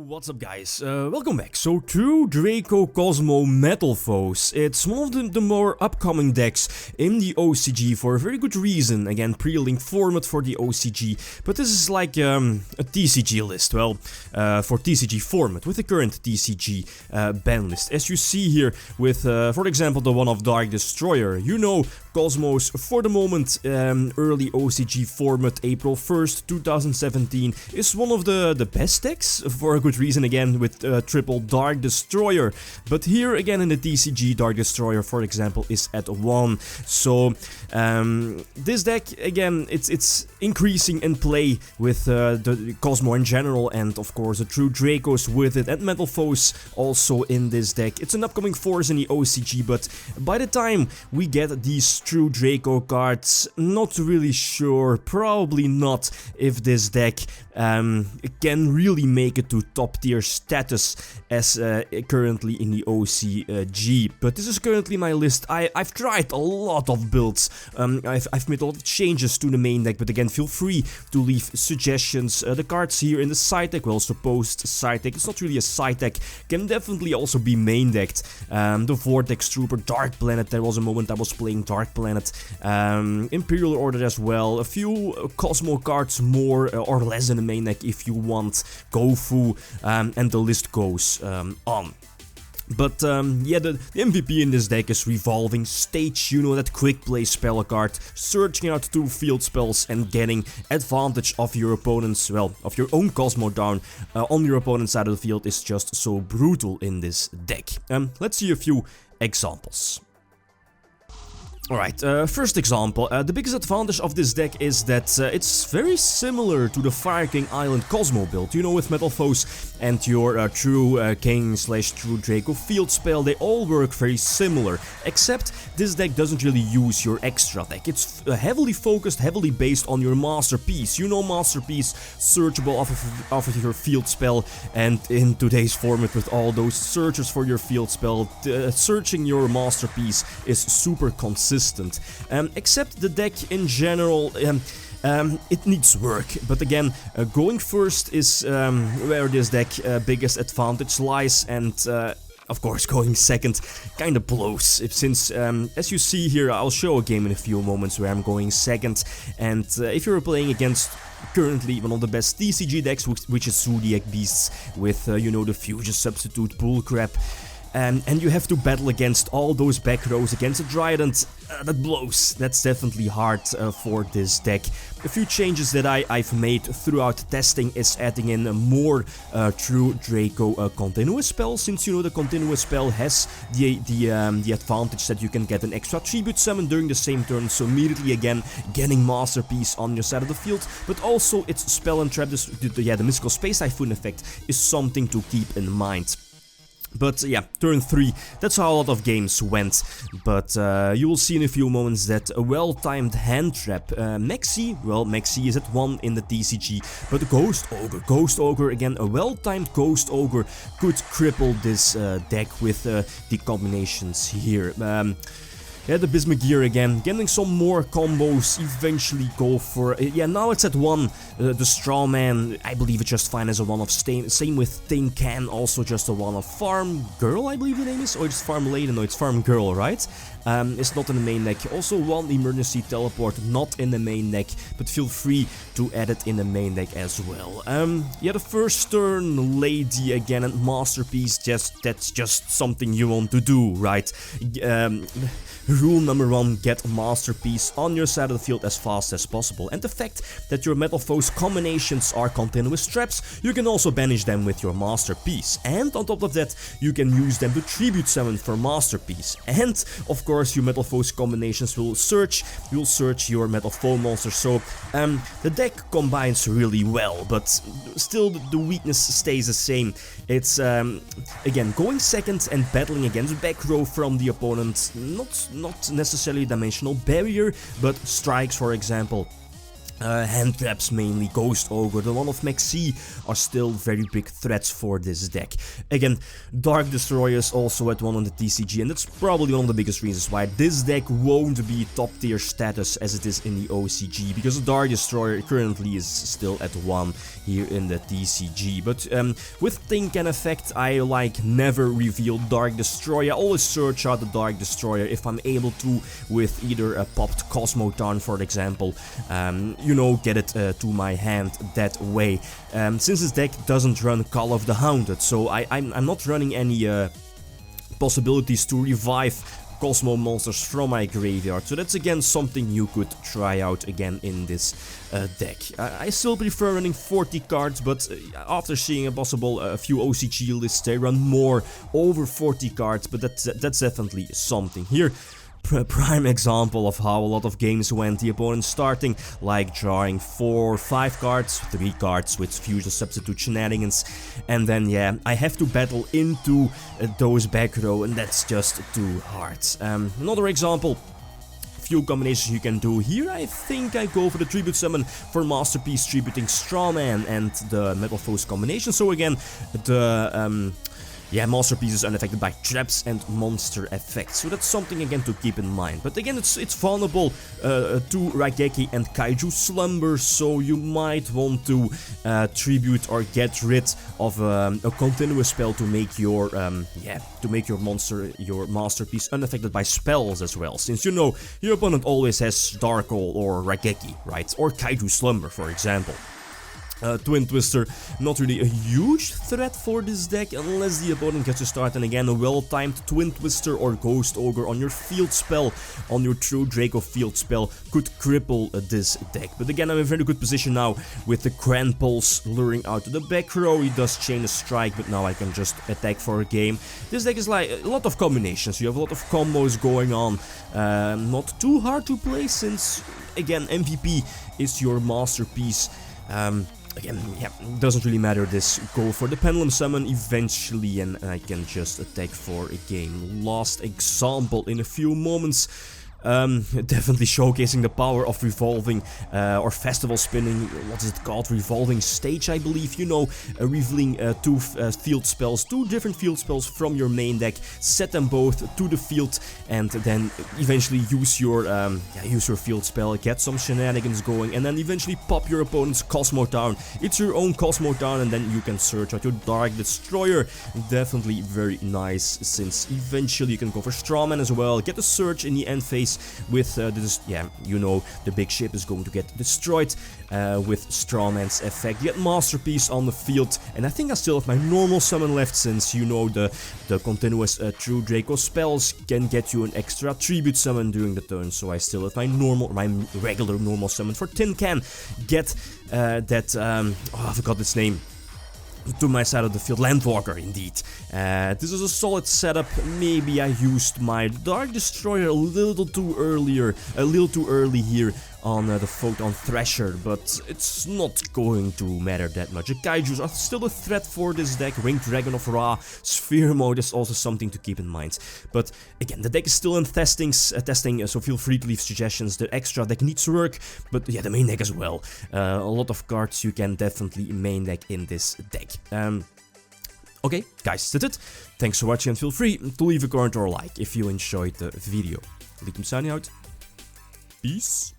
What's up guys, welcome back. So to Draco Kozmo Metalfoes. It's one of the more upcoming decks in the OCG for a very good reason. Again, pre-link format for the OCG, but this is like a TCG list, well, for TCG format, with the current TCG ban list. As you see here with, for example, the one of Dark Destroyer, you know Kozmos for the moment, early OCG format, April 1st, 2017, is one of the best decks for a good reason, again, with triple Dark Destroyer. But here again in the TCG, Dark Destroyer, for example, is at 1. So this deck, again, it's increasing in play with the Kozmo in general, and of course the true Dracos with it, and Metalfoes also in this deck. It's an upcoming force in the OCG, but by the time we get these true Draco cards, not really sure, probably not if this deck can really make it to top tier status as currently in the OCG. But this is currently my list. I've tried a lot of builds. I've made a lot of changes to the main deck, but again, feel free to leave suggestions. The cards here in the side deck, well, supposed side deck, it's not really a side deck, can definitely also be main decked. The Vortex Trooper, Dark Planet, there was a moment I was playing Dark Planet. Imperial Order as well, a few Kozmo cards more or less in the main deck if you want, Gofu, and the list goes on. But yeah, the MVP in this deck is Revolving Stage, you know, that quick play spell card, searching out 2 field spells and getting advantage of your opponent's, well, of your own Kozmo down on your opponent's side of the field is just so brutal in this deck. Let's see a few examples. Alright, first example, the biggest advantage of this deck is that it's very similar to the Fire King Island Kozmo build, you know, with Metalfoes and your true King / true Draco field spell. They all work very similar, except this deck doesn't really use your extra deck. It's heavily focused, heavily based on your Masterpiece. You know, Masterpiece, searchable off of your field spell, and in today's format with all those searches for your field spell, searching your Masterpiece is super consistent. Except the deck in general, it needs work, but again, going first is where this deck biggest advantage lies, and of course going second kinda blows, since as you see here, I'll show a game in a few moments where I'm going second, and if you're playing against currently one of the best TCG decks, which is Zoodiac Beasts with, you know, the Fusion Substitute bullcrap, and you have to battle against all those back rows against a Trident, that blows. That's definitely hard for this deck. A few changes that I've made throughout testing is adding in more true Draco continuous spell, since you know the continuous spell has the advantage that you can get an extra tribute summon during the same turn, so immediately again getting Masterpiece on your side of the field, but also its spell and trap, the Mystical Space Typhoon effect is something to keep in mind. But yeah, turn 3, that's how a lot of games went, but you will see in a few moments that a well-timed hand trap, Maxi, well, Maxi is at 1 in the TCG, but Ghost Ogre, again, a well-timed Ghost Ogre could cripple this deck with the combinations here. Yeah, the Bismugear again, getting some more combos, eventually go for, yeah, now it's at 1, the Strawman, I believe it's just fine as a 1 of same with Tin Can, also just a 1 of Farm Girl, I believe the name is, or it's Farm Lady, no, it's Farm Girl, right? It's not in the main deck. Also 1 Emergency Teleport, not in the main deck, but feel free to add it in the main deck as well. Yeah, the first turn, Lady again, and Masterpiece, that's just something you want to do, right? Rule number 1, get Masterpiece on your side of the field as fast as possible, and the fact that your Metalfoes combinations are continuous traps, you can also banish them with your Masterpiece, and on top of that, you can use them to tribute summon for Masterpiece, and of course your Metalfoes combinations will search your Metalfoe monster, so the deck combines really well, but still the weakness stays the same. It's again going second and battling against back row from the opponent, not necessarily Dimensional Barrier, but Strikes, for example. Hand traps mainly, Ghost Ogre, the one of Maxi are still very big threats for this deck. Again, Dark Destroyers also at 1 on the TCG, and that's probably one of the biggest reasons why this deck won't be top tier status as it is in the OCG, because Dark Destroyer currently is still at 1 here in the TCG. But with Think and Effect, I like never reveal Dark Destroyer. I always search out the Dark Destroyer if I'm able to, with either a popped Cosmoton, for example. You know, get it to my hand that way. Since this deck doesn't run Call of the Hounded, so I'm not running any possibilities to revive Cosmo monsters from my graveyard, so that's again something you could try out again in this deck. I still prefer running 40 cards, but after seeing a possible a few OCG lists, they run more over 40 cards, but that's definitely something. Here, prime example of how a lot of games went, the opponent starting like drawing 4 or 5 cards, 3 cards with fusion substitute shenanigans, and then yeah, I have to battle into those back row, and that's just too hard. Another example, few combinations you can do here. I think I go for the tribute summon for Masterpiece, tributing Strawman and the Metalfoes combination. So again, the yeah, Masterpiece is unaffected by traps and monster effects, so that's something again to keep in mind. But again, it's vulnerable to Raigeki and Kaiju Slumber, so you might want to tribute or get rid of a continuous spell to make your your Masterpiece unaffected by spells as well, since you know your opponent always has Dark Hole or Raigeki, right? Or Kaiju Slumber, for example. Twin Twister, not really a huge threat for this deck unless the opponent gets to start, and again a well-timed Twin Twister or Ghost Ogre on your field spell, on your true Draco field spell, could cripple this deck. But again, I'm in a very good position now with the Grand Pulse luring out to the back row. He does chain a strike, but now I can just attack for a game. This deck is like a lot of combinations, you have a lot of combos going on, not too hard to play since, again, MVP is your Masterpiece. Again, yeah, doesn't really matter this. Go for the Pendulum Summon eventually, and I can just attack for a game. Last example in a few moments. Definitely showcasing the power of revolving or festival spinning. What is it called? Revolving Stage, I believe. You know, revealing 2 field spells, 2 different field spells from your main deck. Set them both to the field, and then eventually use your field spell, get some shenanigans going, and then eventually pop your opponent's Cosmo Town. It's your own Cosmo Town, and then you can search out your Dark Destroyer. Definitely very nice, since eventually you can go for Strawman as well. Get the search in the end phase with this, yeah, you know, the big ship is going to get destroyed with Strawman's effect. You get Masterpiece on the field, and I think I still have my normal summon left, since you know the continuous True Draco spells can get you an extra tribute summon during the turn. So I still have my regular normal summon for Tin Can. Get that oh, I forgot its name. To my side of the field, Landwalker, indeed. This is a solid setup. Maybe I used my Dark Destroyer a little too early here on the Photon Thrasher, but it's not going to matter that much. The Kaijus are still a threat for this deck. Winged Dragon of Ra, Sphere Mode is also something to keep in mind. But again, the deck is still in testing, so feel free to leave suggestions. The extra deck needs work, but yeah, the main deck as well. A lot of cards you can definitely main deck in this deck. Okay, guys, that's it. Thanks for watching, and feel free to leave a comment or a like if you enjoyed the video. Lithium signing out. Peace.